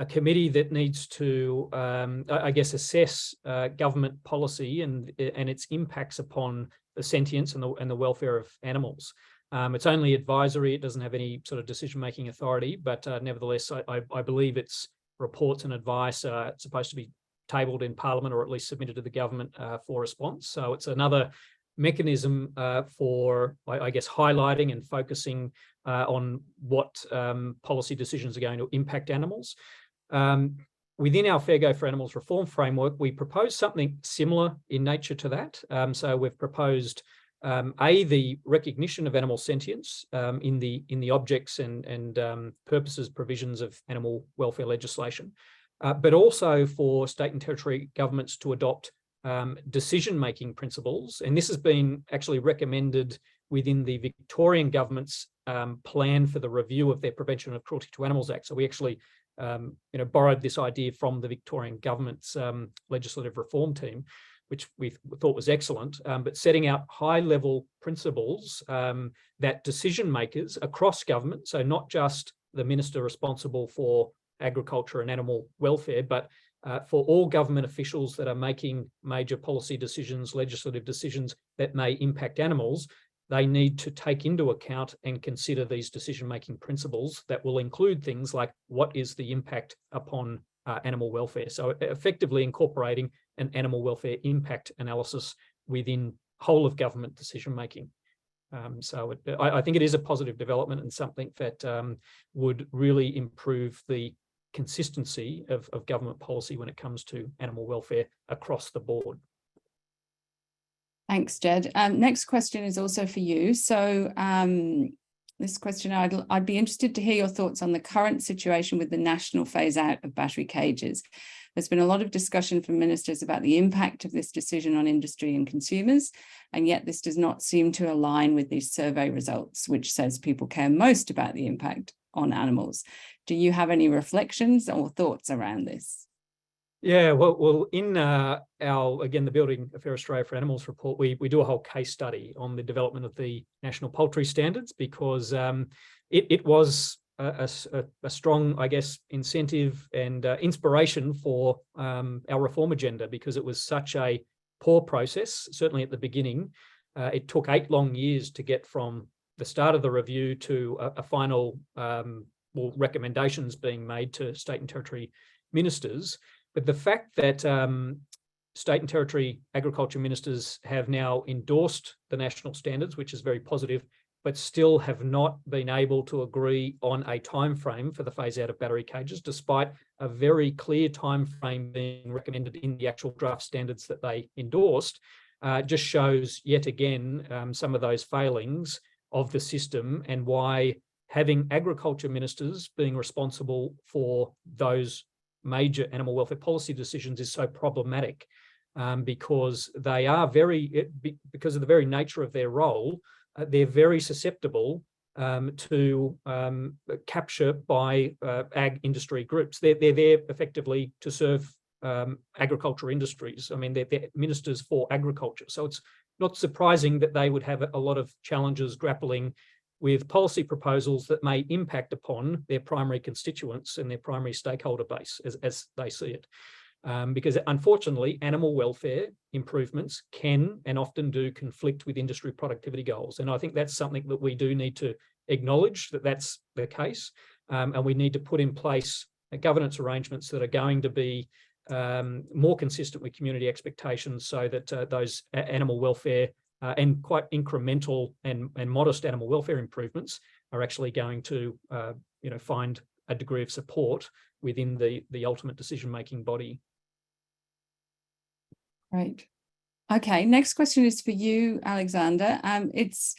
committee that needs to, I guess, assess government policy and its impacts upon the sentience and the welfare of animals. It's only advisory. It doesn't have any sort of decision-making authority, but nevertheless, I believe its reports and advice are supposed to be tabled in Parliament or at least submitted to the government for response. So it's another mechanism for, I guess, highlighting and focusing on what policy decisions are going to impact animals. Within our Fair Go for Animals reform framework, we propose something similar in nature to that. So we've proposed the recognition of animal sentience in the objects and purposes provisions of animal welfare legislation, but also for state and territory governments to adopt decision-making principles. And this has been actually recommended within the Victorian government's plan for the review of their Prevention of Cruelty to Animals Act. So we actually borrowed this idea from the Victorian government's legislative reform team, which we thought was excellent, but setting out high-level principles that decision makers across government, so not just the minister responsible for agriculture and animal welfare, but for all government officials that are making major policy decisions, legislative decisions that may impact animals, they need to take into account and consider these decision-making principles that will include things like what is the impact upon animal welfare. So effectively incorporating an animal welfare impact analysis within whole of government decision making. So I think it is a positive development and something that would really improve the consistency of government policy when it comes to animal welfare across the board. Thanks, Jed. Next question is also for you. So this question, I'd be interested to hear your thoughts on the current situation with the national phase out of battery cages. There's been a lot of discussion from ministers about the impact of this decision on industry and consumers, and yet this does not seem to align with these survey results, which says people care most about the impact on animals. Do you have any reflections or thoughts around this? Yeah, well, in again, the Building a Fair Australia for Animals report, we do a whole case study on the development of the national poultry standards, because it was a strong, I guess, incentive and inspiration for our reform agenda, because it was such a poor process, certainly at the beginning. It took 8 long years to get from the start of the review to a final recommendations being made to state and territory ministers. But the fact that state and territory agriculture ministers have now endorsed the national standards, which is very positive, but still have not been able to agree on a time frame for the phase out of battery cages, despite a very clear time frame being recommended in the actual draft standards that they endorsed, just shows yet again some of those failings of the system, and why having agriculture ministers being responsible for those major animal welfare policy decisions is so problematic, because they are because of the very nature of their role, they're very susceptible to capture by ag industry groups. They're there effectively to serve agriculture industries. I mean, they're ministers for agriculture. So it's not surprising that they would have a lot of challenges grappling with policy proposals that may impact upon their primary constituents and their primary stakeholder base as they see it. Because unfortunately, animal welfare improvements can and often do conflict with industry productivity goals. And I think that's something that we do need to acknowledge, that that's the case. And we need to put in place governance arrangements that are going to be more consistent with community expectations, so that those animal welfare and quite incremental and modest animal welfare improvements are actually going to find a degree of support within the ultimate decision-making body. Great. Okay, next question is for you, Alexander. It's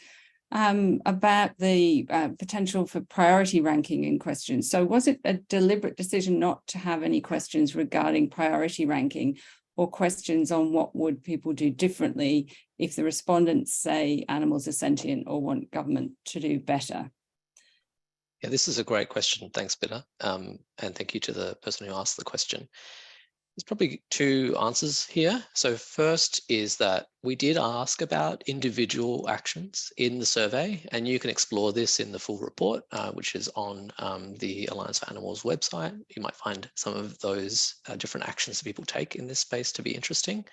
about the potential for priority ranking in questions. So was it a deliberate decision not to have any questions regarding priority ranking, or questions on what would people do differently if the respondents say animals are sentient or want government to do better? Yeah, this is a great question. Thanks, Bidda. And thank you to the person who asked the question. There's probably 2 answers here. So first is that we did ask about individual actions in the survey, and you can explore this in the full report, which is on the Alliance for Animals website. You might find some of those different actions that people take in this space to be interesting.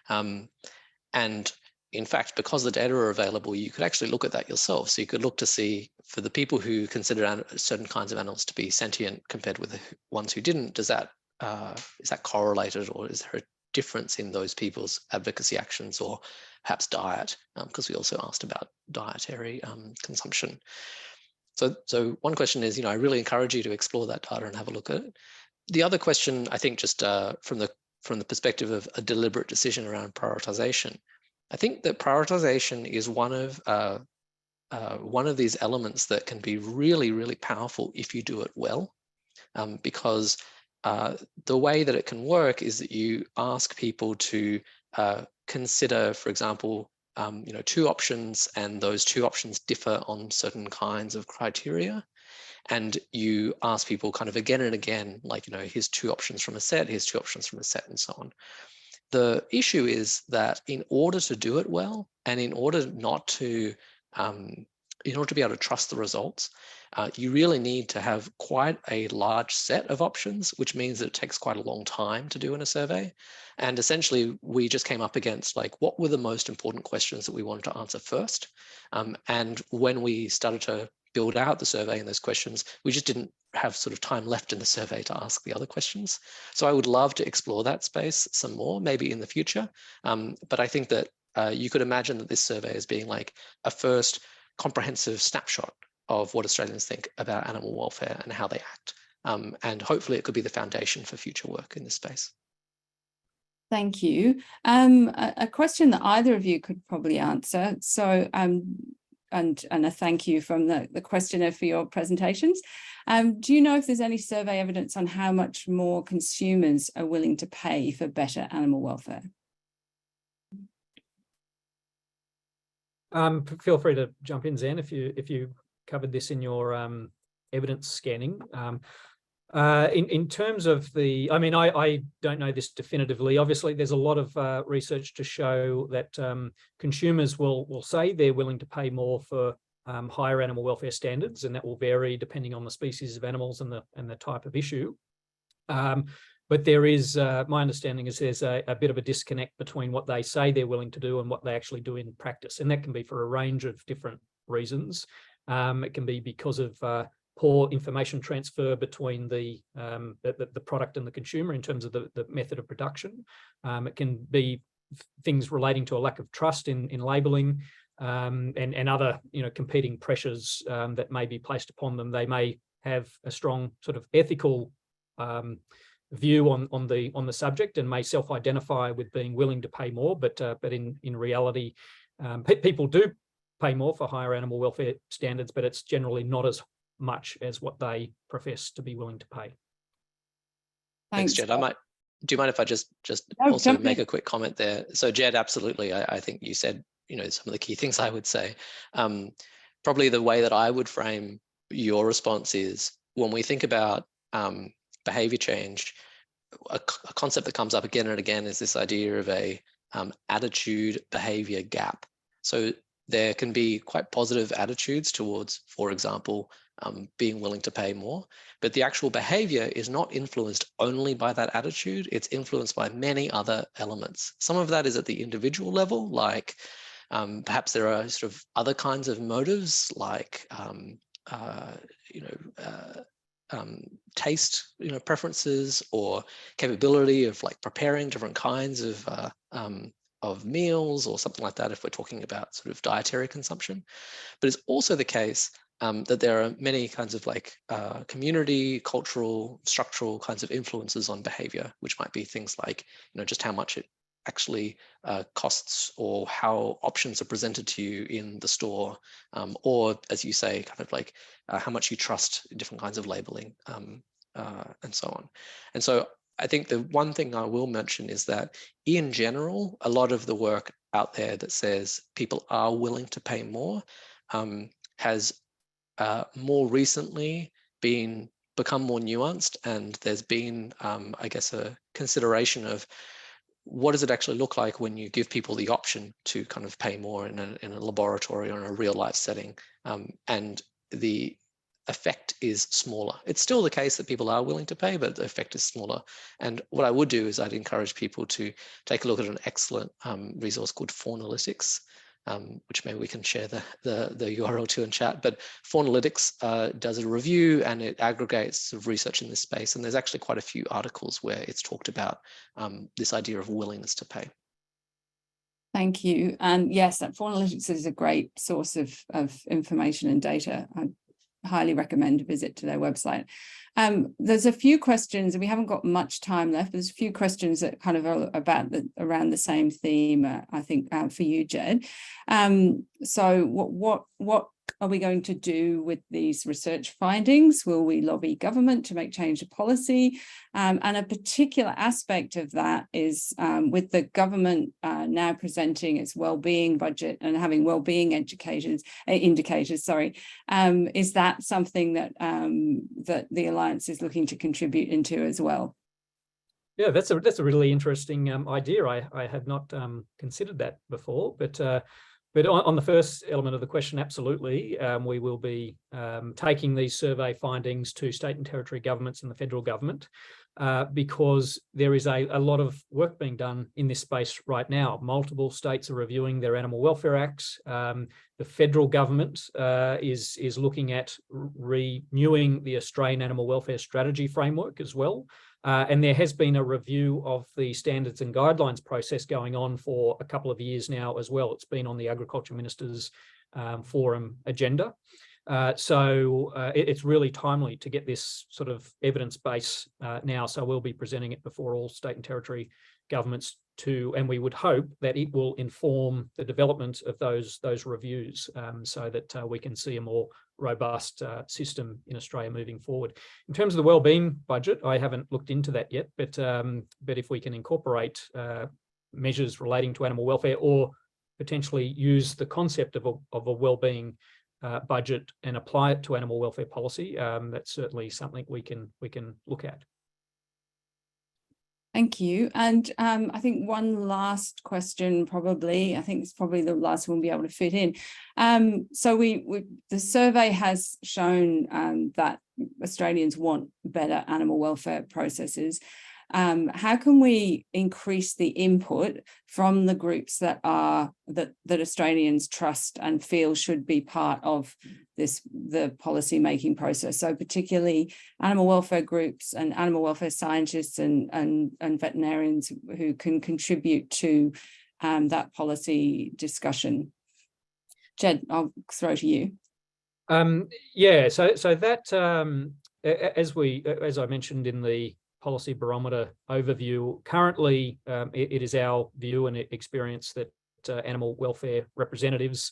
And in fact, because the data are available, you could actually look at that yourself. So you could look to see, for the people who consider certain kinds of animals to be sentient compared with the ones who didn't, is that correlated, or is there a difference in those people's advocacy actions or perhaps diet? Because we also asked about dietary consumption. So one question is, I really encourage you to explore that data and have a look at it. The other question, I think, just from the perspective of a deliberate decision around prioritization, I think that prioritization is one of these elements that can be really, really powerful if you do it well, because the way that it can work is that you ask people to consider, for example, 2 options, and those 2 options differ on certain kinds of criteria. And you ask people kind of again and again, like, here's 2 options from a set, here's 2 options from a set, and so on. The issue is that in order to do it well, and in order to be able to trust the results, you really need to have quite a large set of options, which means that it takes quite a long time to do in a survey. And essentially, we just came up against, like, what were the most important questions that we wanted to answer first. And when we started to build out the survey and those questions, we just didn't have sort of time left in the survey to ask the other questions. So I would love to explore that space some more, maybe in the future. But I think that you could imagine that this survey as being like a first comprehensive snapshot of what Australians think about animal welfare and how they act. And hopefully it could be the foundation for future work in this space. Thank you. A question that either of you could probably answer. So, and a thank you from the questioner for your presentations. Do you know if there's any survey evidence on how much more consumers are willing to pay for better animal welfare? Feel free to jump in, Zen, if you covered this in your evidence scanning. In terms of the, I mean, I don't know this definitively. Obviously, there's a lot of research to show that consumers will say they're willing to pay more for higher animal welfare standards, and that will vary depending on the species of animals and the type of issue. But there is, my understanding is there's a bit of a disconnect between what they say they're willing to do and what they actually do in practice, and that can be for a range of different reasons. It can be because of poor information transfer between the product and the consumer in terms of the method of production. It can be things relating to a lack of trust in labelling, and other competing pressures that may be placed upon them. They may have a strong sort of ethical view on the subject and may self-identify with being willing to pay more, but in reality, people do pay more for higher animal welfare standards, but it's generally not as much as what they profess to be willing to pay. Thanks, Jed. Do you mind if I just also make a quick comment there? So Jed, absolutely. I think you said, some of the key things I would say. Probably the way that I would frame your response is when we think about behavior change, a concept that comes up again and again is this idea of a attitude behavior gap. So there can be quite positive attitudes towards, for example, being willing to pay more, but the actual behavior is not influenced only by that attitude. It's influenced by many other elements. Some of that is at the individual level, like perhaps there are sort of other kinds of motives, like taste, preferences, or capability of like preparing different kinds of meals or something like that, if we're talking about sort of dietary consumption. But it's also the case that there are many kinds of like community, cultural, structural kinds of influences on behavior, which might be things like, just how much it actually costs, or how options are presented to you in the store, or as you say, kind of like how much you trust different kinds of labeling, and so on. And so I think the one thing I will mention is that in general, a lot of the work out there that says people are willing to pay more has more recently become more nuanced, and there's been, I guess, a consideration of what does it actually look like when you give people the option to kind of pay more in a laboratory or in a real life setting, and the effect is smaller. It's still the case that people are willing to pay, but the effect is smaller. And what I would do is I'd encourage people to take a look at an excellent resource called Faunalytics, which maybe we can share the URL to in chat. But Faunalytics does a review and it aggregates sort of research in this space. And there's actually quite a few articles where it's talked about this idea of willingness to pay. Thank you. And yes, that Faunalytics is a great source of information and data. I highly recommend a visit to their website. There's a few questions, and we haven't got much time left. There's a few questions that kind of are around the same theme, I think, for you, Jed. So what are we going to do with these research findings? Will we lobby government to make change to policy? And a particular aspect of that is with the government now presenting its wellbeing budget and having wellbeing indicators. Is that something that that the Alliance is looking to contribute into as well? Yeah, that's a really interesting idea. I had not considered that before, but on the first element of the question, absolutely, we will be taking these survey findings to state and territory governments and the federal government, because there is a lot of work being done in this space right now. Multiple states are reviewing their animal welfare acts. The federal government is looking at renewing the Australian Animal Welfare Strategy framework as well. And there has been a review of the standards and guidelines process going on for a couple of years now as well. It's been on the Agriculture Ministers' Forum agenda. So it's really timely to get this sort of evidence base now. So we'll be presenting it before all state and territory governments and we would hope that it will inform the development of those reviews so that we can see a more robust system in Australia moving forward. In terms of the wellbeing budget, I haven't looked into that yet, but if we can incorporate measures relating to animal welfare or potentially use the concept of a wellbeing budget and apply it to animal welfare policy, that's certainly something we can look at. Thank you. And I think one last question, probably, I think it's probably the last one we'll be able to fit in. So the survey has shown that Australians want better animal welfare processes. How can we increase the input from the groups that Australians trust and feel should be part of the policy making process? So particularly animal welfare groups and animal welfare scientists and veterinarians who can contribute to that policy discussion. Jed, I'll throw to you. Yeah, so that as I mentioned in the policy barometer overview, currently it is our view and experience that animal welfare representatives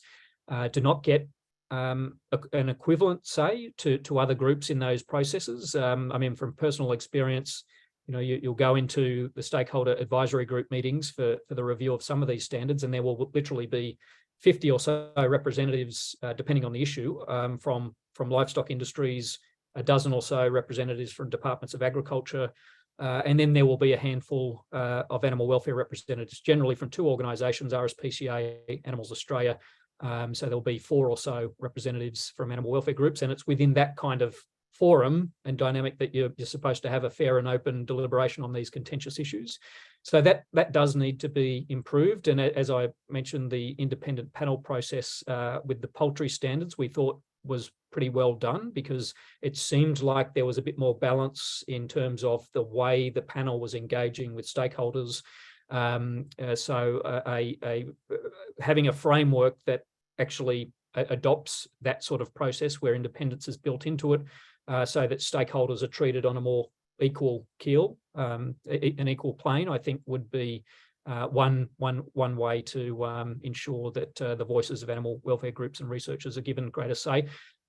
do not get an equivalent say to other groups in those processes. I mean, from personal experience, you'll go into the stakeholder advisory group meetings for the review of some of these standards, and there will literally be 50 or so representatives, depending on the issue, from livestock industries, a dozen or so representatives from departments of agriculture, and then there will be a handful of animal welfare representatives, generally from two organisations, RSPCA, Animals Australia. So there'll be 4 or so representatives from animal welfare groups, and it's within that kind of forum and dynamic that you're supposed to have a fair and open deliberation on these contentious issues. So that does need to be improved. And as I mentioned, the independent panel process with the poultry standards, we thought was pretty well done, because it seemed like there was a bit more balance in terms of the way the panel was engaging with stakeholders. Having a framework that actually adopts that sort of process where independence is built into it, so that stakeholders are treated on a more equal keel, an equal plane, I think would be one way to ensure that the voices of animal welfare groups and researchers are given greater say.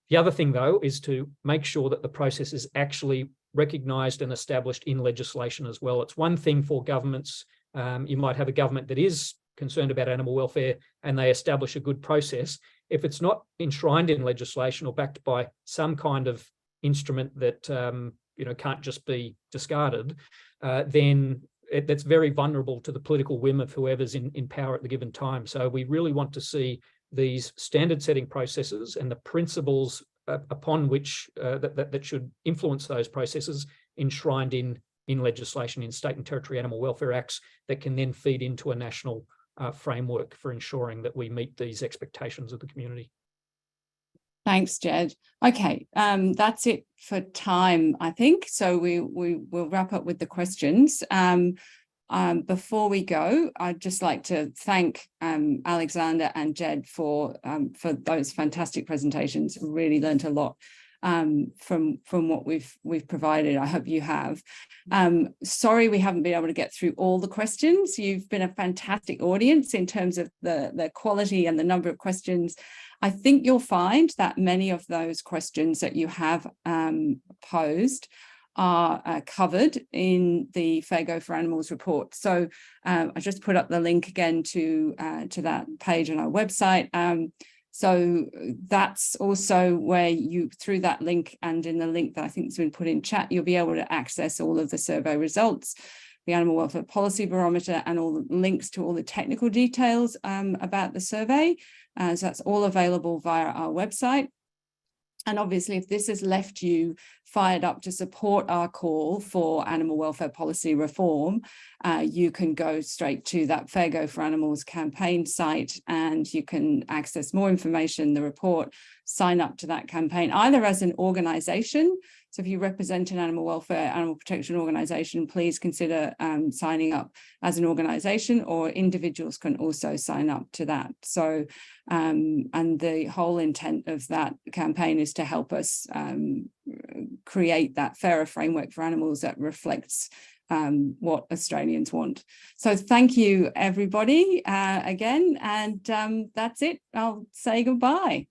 The other thing, though, is to make sure that the process is actually recognised and established in legislation as well. It's one thing for governments. You might have a government that is concerned about animal welfare and they establish a good process. If it's not enshrined in legislation or backed by some kind of instrument that can't just be discarded, then that's very vulnerable to the political whim of whoever's in power at the given time. So we really want to see these standard setting processes and the principles upon which that should influence those processes enshrined in legislation, in state and territory animal welfare acts, that can then feed into a national framework for ensuring that we meet these expectations of the community. Thanks, Jed. Okay, that's it for time, I think. So we'll wrap up with the questions. Before we go, I'd just like to thank Alexander and Jed for those fantastic presentations. Really learned a lot from what we've provided. I hope you have. Sorry we haven't been able to get through all the questions. You've been a fantastic audience in terms of the quality and the number of questions. I think you'll find that many of those questions that you have posed are covered in the Fair Go for Animals report. So I just put up the link again to that page on our website. So that's also where you, through that link and in the link that I think has been put in chat, you'll be able to access all of the survey results, the Animal Welfare Policy Barometer, and all the links to all the technical details about the survey. So that's all available via our website. And obviously, if this has left you fired up to support our call for animal welfare policy reform, you can go straight to that Fair Go for Animals campaign site, and you can access more information, the report, sign up to that campaign, either as an organisation So if you represent an animal welfare, animal protection organisation, please consider signing up as an organisation, or individuals can also sign up to that. So, and the whole intent of that campaign is to help us create that fairer framework for animals that reflects what Australians want. So thank you, everybody, again, and that's it. I'll say goodbye.